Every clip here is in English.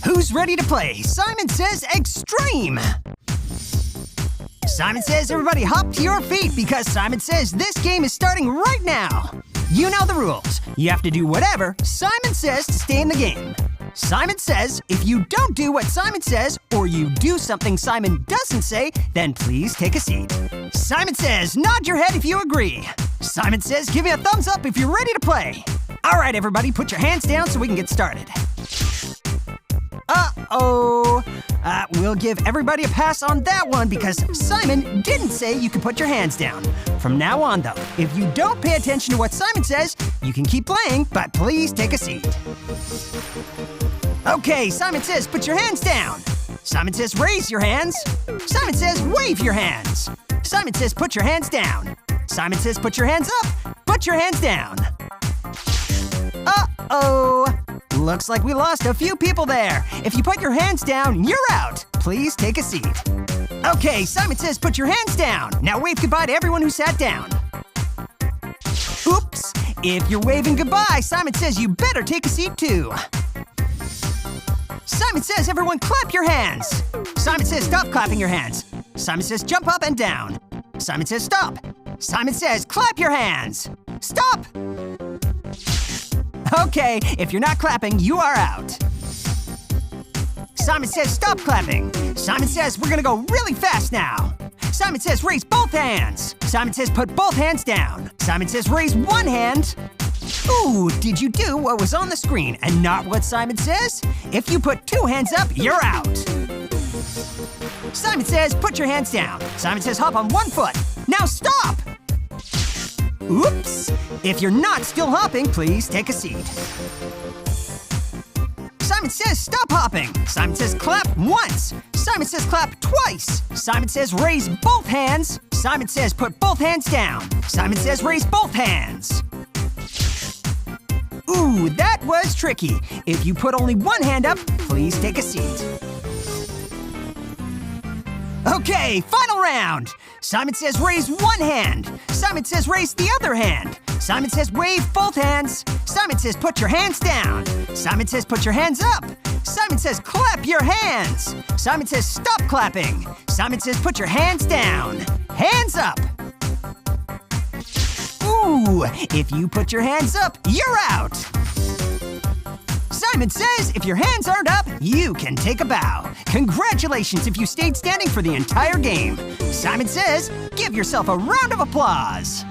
Who's ready to play? Simon Says Extreme! Simon Says everybody hop to your feet because Simon Says this game is starting right now! You know the rules. You have to do whatever Simon says to stay in the game. Simon says if you don't do what Simon says or you do something Simon doesn't say, then please take a seat. Simon Says nod your head if you agree. Simon Says give me a thumbs up if you're ready to play. All right, everybody, put your hands down so we can get started. Uh-oh. We'll give everybody a pass on that one because Simon didn't say you could put your hands down. From now on, though, if you don't pay attention to what Simon says, you can keep playing, but please take a seat. Okay, Simon Says put your hands down. Simon Says raise your hands. Simon Says wave your hands. Simon Says put your hands down. Simon Says put your hands up. Put your hands down. Uh-oh. Looks like we lost a few people there. If you put your hands down, you're out. Please take a seat. Okay, Simon Says put your hands down. Now wave goodbye to everyone who sat down. Oops. If you're waving goodbye, Simon Says you better take a seat too. Simon Says everyone clap your hands. Simon Says stop clapping your hands. Simon Says jump up and down. Simon Says stop. Simon Says clap your hands. Stop! Okay, if you're not clapping, you are out. Simon Says stop clapping. Simon Says we're gonna go really fast now. Simon Says raise both hands. Simon Says put both hands down. Simon Says raise one hand. Ooh, did you do what was on the screen and not what Simon says? If you put two hands up, you're out. Simon Says put your hands down. Simon Says hop on one foot. Now stop! Oops! If you're not still hopping, please take a seat. Simon Says stop hopping. Simon Says clap once. Simon Says clap twice. Simon Says raise both hands. Simon Says put both hands down. Simon Says raise both hands. Ooh, that was tricky. If you put only one hand up, please take a seat. Okay, final round. Simon Says raise one hand. Simon Says raise the other hand. Simon Says wave both hands. Simon Says put your hands down. Simon Says put your hands up. Simon Says clap your hands. Simon Says stop clapping. Simon Says put your hands down. Hands up. Ooh, if you put your hands up, you're out. Simon Says if your hands aren't up, you can take a bow. Congratulations if you stayed standing for the entire game. Simon Says, give yourself a round of applause.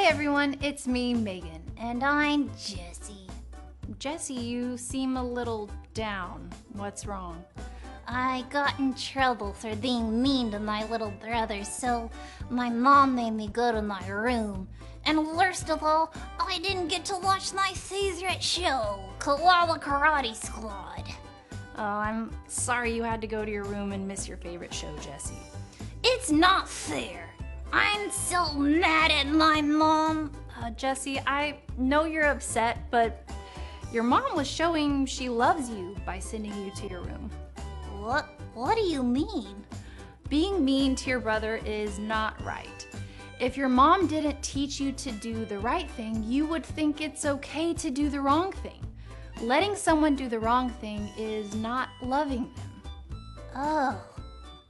everyone, it's me, Megan. And I'm Jessie. Jessie, you seem a little down. What's wrong? I got in trouble for being mean to my little brother, so my mom made me go to my room. And worst of all, I didn't get to watch my favorite show, Koala Karate Squad. Oh, I'm sorry you had to go to your room and miss your favorite show, Jessie. It's not fair. I'm so mad at my mom. Jessie, I know you're upset, but your mom was showing she loves you by sending you to your room. What do you mean? Being mean to your brother is not right. If your mom didn't teach you to do the right thing, you would think it's okay to do the wrong thing. Letting someone do the wrong thing is not loving them. Oh,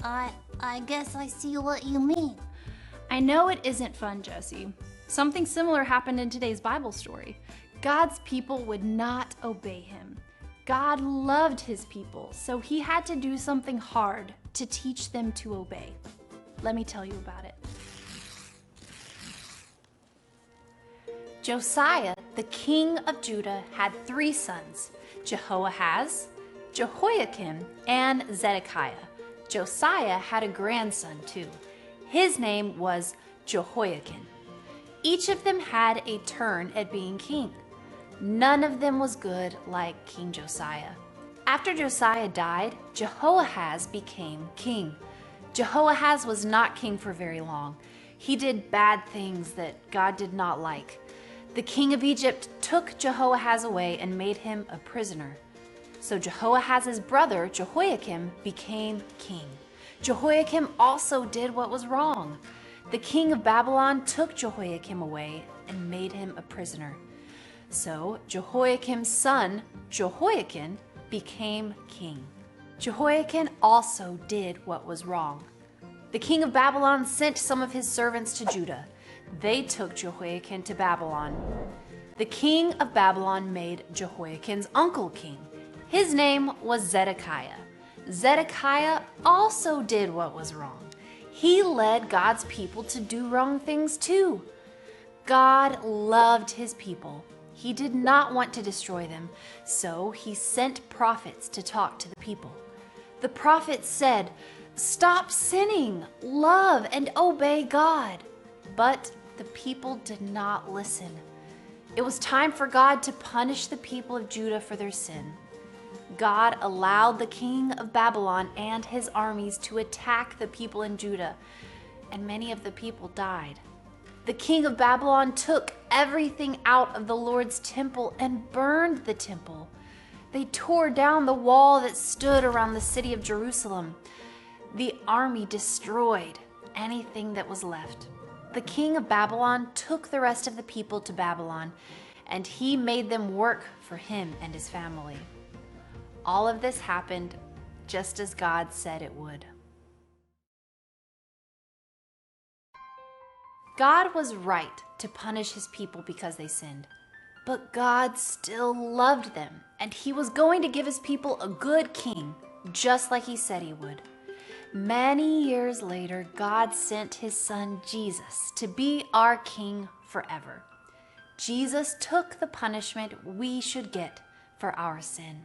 I guess I see what you mean. I know it isn't fun, Jessie. Something similar happened in today's Bible story. God's people would not obey him. God loved his people, so he had to do something hard to teach them to obey. Let me tell you about it. Josiah, the king of Judah, had 3 sons, Jehoahaz, Jehoiakim, and Zedekiah. Josiah had a grandson too. His name was Jehoiakim. Each of them had a turn at being king. None of them was good like King Josiah. After Josiah died, Jehoahaz became king. Jehoahaz was not king for very long. He did bad things that God did not like. The king of Egypt took Jehoahaz away and made him a prisoner. So Jehoahaz's brother, Jehoiakim, became king. Jehoiakim also did what was wrong. The king of Babylon took Jehoiakim away and made him a prisoner. So Jehoiakim's son, Jehoiakim, became king. Jehoiakim also did what was wrong. The king of Babylon sent some of his servants to Judah. They took Jehoiakim to Babylon. The king of Babylon made Jehoiakim's uncle king. His name was Zedekiah. Zedekiah also did what was wrong. He led God's people to do wrong things too. God loved his people. He did not want to destroy them, so he sent prophets to talk to the people. The prophets said, "Stop sinning, love and obey God." But the people did not listen. It was time for God to punish the people of Judah for their sin. God allowed the king of Babylon and his armies to attack the people in Judah, and many of the people died. The king of Babylon took everything out of the Lord's temple and burned the temple. They tore down the wall that stood around the city of Jerusalem. The army destroyed anything that was left. The king of Babylon took the rest of the people to Babylon, and he made them work for him and his family. All of this happened just as God said it would. God was right to punish his people because they sinned, but God still loved them, and he was going to give his people a good king, just like he said he would. Many years later, God sent his son Jesus to be our king forever. Jesus took the punishment we should get for our sin.